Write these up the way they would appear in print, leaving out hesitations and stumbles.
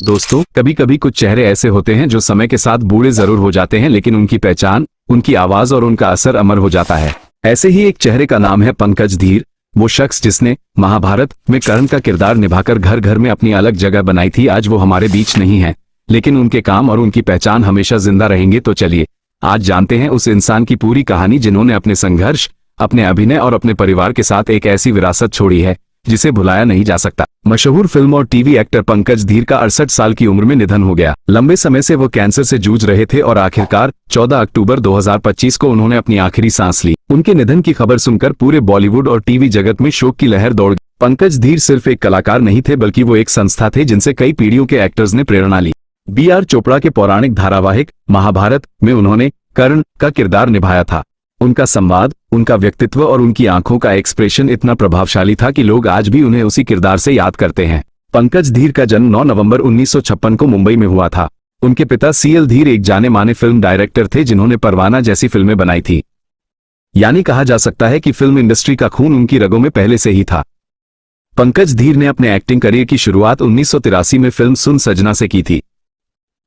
दोस्तों, कभी कभी कुछ चेहरे ऐसे होते हैं जो समय के साथ बूढ़े जरूर हो जाते हैं, लेकिन उनकी पहचान, उनकी आवाज और उनका असर अमर हो जाता है। ऐसे ही एक चेहरे का नाम है पंकज धीर। वो शख्स जिसने महाभारत में कर्ण का किरदार निभाकर घर घर में अपनी अलग जगह बनाई थी, आज वो हमारे बीच नहीं है, लेकिन उनके काम और उनकी पहचान हमेशा जिंदा रहेंगे। तो चलिए आज जानते हैं उस इंसान की पूरी कहानी जिन्होंने अपने संघर्ष, अपने अभिनय और अपने परिवार के साथ एक ऐसी विरासत छोड़ी है जिसे भुलाया नहीं जा सकता। मशहूर फिल्म और टीवी एक्टर पंकज धीर का 68 साल की उम्र में निधन हो गया। लंबे समय से वो कैंसर से जूझ रहे थे और आखिरकार 14 अक्टूबर 2025 को उन्होंने अपनी आखिरी सांस ली। उनके निधन की खबर सुनकर पूरे बॉलीवुड और टीवी जगत में शोक की लहर दौड़ गई। पंकज धीर सिर्फ एक कलाकार नहीं थे, बल्कि वो एक संस्था थे जिनसे कई पीढ़ियों के एक्टर्स ने प्रेरणा ली। बी.आर. चोपड़ा के पौराणिक धारावाहिक महाभारत में उन्होंने कर्ण का किरदार निभाया था। उनका संवाद, उनका व्यक्तित्व और उनकी आंखों का एक्सप्रेशन इतना प्रभावशाली था कि लोग आज भी उन्हें उसी किरदार से याद करते हैं। पंकज धीर का जन्म 9 नवंबर 1956 को मुंबई में हुआ था। उनके पिता सी.एल. धीर एक जाने माने फिल्म डायरेक्टर थे जिन्होंने परवाना जैसी फिल्में बनाई थी। यानी कहा जा सकता है कि फिल्म इंडस्ट्री का खून उनकी रगों में पहले से ही था। पंकज धीर ने अपने एक्टिंग करियर की शुरुआत 1983 में फिल्म सुन सजना से की थी।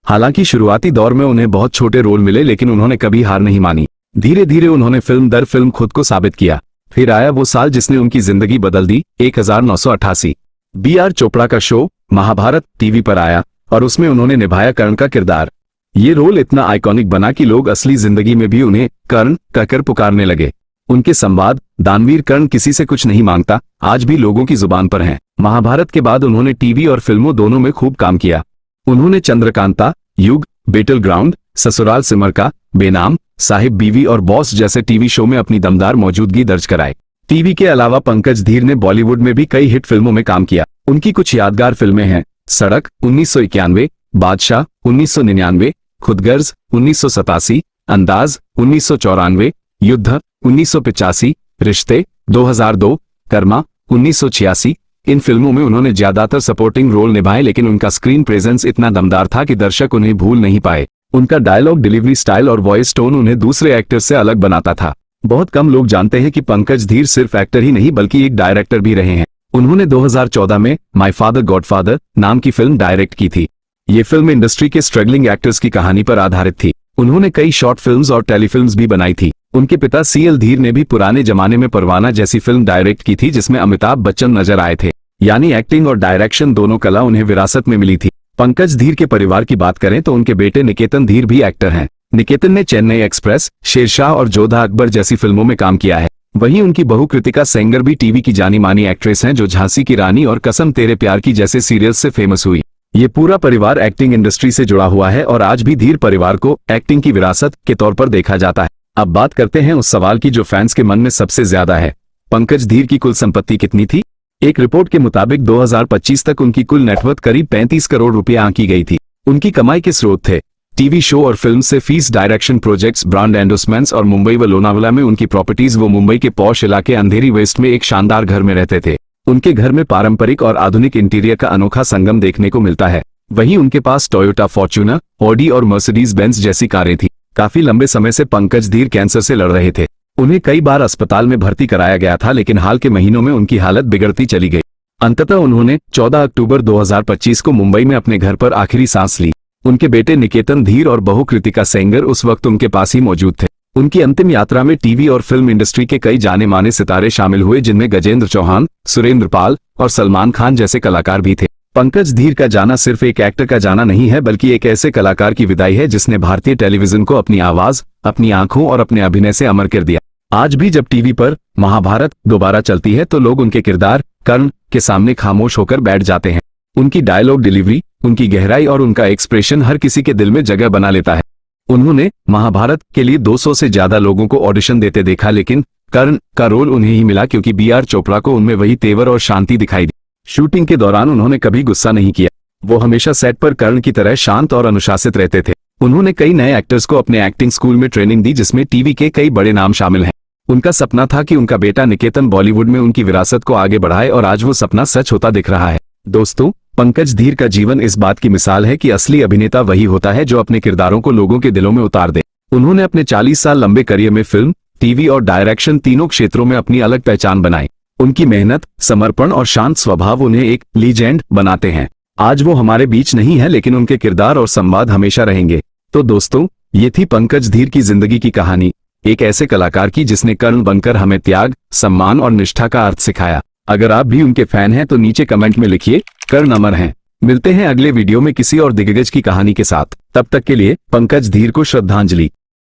हालांकि शुरुआती दौर में उन्हें बहुत छोटे रोल मिले, लेकिन उन्होंने कभी हार नहीं मानी। धीरे धीरे उन्होंने फिल्म दर फिल्म खुद को साबित किया। फिर आया वो साल जिसने उनकी जिंदगी बदल दी, 1988। बी.आर. चोपड़ा का शो महाभारत टीवी पर आया और उसमें उन्होंने निभाया कर्ण का किरदार। ये रोल इतना आइकॉनिक बना कि लोग असली जिंदगी में भी उन्हें कर्ण कहकर पुकारने लगे। उनके संवाद, दानवीर कर्ण किसी से कुछ नहीं मांगता, आज भी लोगों की जुबान पर हैं। महाभारत के बाद उन्होंने टीवी और फिल्मों दोनों में खूब काम किया। उन्होंने चंद्रकांता, युग, बैटल ग्राउंड, ससुराल सिमर का, बेनाम, साहिब बीवी और बॉस जैसे टीवी शो में अपनी दमदार मौजूदगी दर्ज कराई। टीवी के अलावा पंकज धीर ने बॉलीवुड में भी कई हिट फिल्मों में काम किया। उनकी कुछ यादगार फिल्में हैं: सड़क 1991, बादशाह 1999, खुदगर्ज 1987, अंदाज 1994, युद्ध 1985, रिश्ते 2002, कर्मा 1986। इन फिल्मों में उन्होंने ज्यादातर सपोर्टिंग रोल निभाए, लेकिन उनका स्क्रीन प्रेजेंस इतना दमदार था कि दर्शक उन्हें भूल नहीं पाए। उनका डायलॉग डिलीवरी स्टाइल और वॉइस टोन उन्हें दूसरे एक्टर्स से अलग बनाता था। बहुत कम लोग जानते हैं कि पंकज धीर सिर्फ एक्टर ही नहीं बल्कि एक डायरेक्टर भी रहे हैं। उन्होंने 2014 में माय फादर गॉडफादर नाम की फिल्म डायरेक्ट की थी। ये फिल्म इंडस्ट्री के स्ट्रगलिंग एक्टर्स की कहानी पर आधारित थी। उन्होंने कई शॉर्ट फिल्म्स और टेलीफिल्म्स भी बनाई थी। उनके पिता सी.एल. धीर ने भी पुराने जमाने में परवाना जैसी फिल्म डायरेक्ट की थी जिसमें अमिताभ बच्चन नजर आए थे। यानी एक्टिंग और डायरेक्शन दोनों कला उन्हें विरासत में मिली थी। पंकज धीर के परिवार की बात करें तो उनके बेटे निकेतन धीर भी एक्टर हैं। निकेतन ने चेन्नई एक्सप्रेस, शेरशाह और जोधा अकबर जैसी फिल्मों में काम किया है। वहीं उनकी बहू कृतिका सेंगर भी टीवी की जानी मानी एक्ट्रेस हैं, जो झांसी की रानी और कसम तेरे प्यार की जैसे सीरियल्स से फेमस हुई। ये पूरा परिवार एक्टिंग इंडस्ट्री से जुड़ा हुआ है और आज भी धीर परिवार को एक्टिंग की विरासत के तौर पर देखा जाता है। अब बात करते हैं उस सवाल की जो फैंस के मन में सबसे ज्यादा है: पंकज धीर की कुल संपत्ति कितनी थी? एक रिपोर्ट के मुताबिक 2025 तक उनकी कुल नेटवर्थ करीब 35 करोड़ रुपया आंकी गई थी। उनकी कमाई के स्रोत थे टीवी शो और फिल्म से fees, direction projects, brand endorsements और मुंबई व लोनावला में उनकी प्रॉपर्टीज। वो मुंबई के पॉश इलाके अंधेरी वेस्ट में एक शानदार घर में रहते थे। उनके घर में पारंपरिक और आधुनिक इंटीरियर का अनोखा संगम देखने को मिलता है। वहीं उनके पास टोयोटा फॉर्च्यूनर, ऑडी और मर्सिडीज बेंज जैसी कारें थी। काफी लंबे समय से पंकज धीर कैंसर से लड़ रहे थे। उन्हें कई बार अस्पताल में भर्ती कराया गया था, लेकिन हाल के महीनों में उनकी हालत बिगड़ती चली गई। अंततः उन्होंने 14 अक्टूबर 2025 को मुंबई में अपने घर पर आखिरी सांस ली। उनके बेटे निकेतन धीर और बहू कृतिका सेंगर उस वक्त उनके पास ही मौजूद थे। उनकी अंतिम यात्रा में टीवी और फिल्म इंडस्ट्री के कई जाने माने सितारे शामिल हुए, जिनमें गजेंद्र चौहान, सुरेंद्र पाल और सलमान खान जैसे कलाकार भी थे। पंकज धीर का जाना सिर्फ एक एक्टर का जाना नहीं है, बल्कि एक ऐसे कलाकार की विदाई है जिसने भारतीय टेलीविजन को अपनी आवाज, अपनी आंखों और अपने अभिनय से अमर कर दिया। आज भी जब टीवी पर महाभारत दोबारा चलती है तो लोग उनके किरदार कर्ण के सामने खामोश होकर बैठ जाते हैं। उनकी डायलॉग डिलीवरी, उनकी गहराई और उनका एक्सप्रेशन हर किसी के दिल में जगह बना लेता है। उन्होंने महाभारत के लिए 200 से ज्यादा लोगों को ऑडिशन देते देखा, लेकिन कर्ण का रोल उन्हें ही मिला क्योंकि बी.आर. चोपड़ा को उनमें वही तेवर और शांति दिखाई दी। शूटिंग के दौरान उन्होंने कभी गुस्सा नहीं किया। वो हमेशा सेट पर कर्ण की तरह शांत और अनुशासित रहते थे। उन्होंने कई नए एक्टर्स को अपने एक्टिंग स्कूल में ट्रेनिंग दी, जिसमें टीवी के कई बड़े नाम शामिल हैं। उनका सपना था कि उनका बेटा निकेतन बॉलीवुड में उनकी विरासत को आगे बढ़ाए और आज वो सपना सच होता दिख रहा है। दोस्तों, पंकज धीर का जीवन इस बात की मिसाल है कि असली अभिनेता वही होता है जो अपने किरदारों को लोगों के दिलों में उतार दे। उन्होंने अपने 40 साल लंबे करियर में फिल्म, टीवी और डायरेक्शन तीनों क्षेत्रों में अपनी अलग पहचान बनाई। उनकी मेहनत, समर्पण और शांत स्वभाव उन्हें एक लीजेंड बनाते हैं। आज वो हमारे बीच नहीं है, लेकिन उनके किरदार और संवाद हमेशा रहेंगे। तो दोस्तों, ये थी पंकज धीर की जिंदगी की कहानी, एक ऐसे कलाकार की जिसने कर्ण बनकर हमें त्याग, सम्मान और निष्ठा का अर्थ सिखाया। अगर आप भी उनके फैन हैं तो नीचे कमेंट में लिखिए, कर्ण अमर हैं। मिलते हैं अगले वीडियो में किसी और दिग्गज की कहानी के साथ। तब तक के लिए पंकज धीर को श्रद्धांजलि।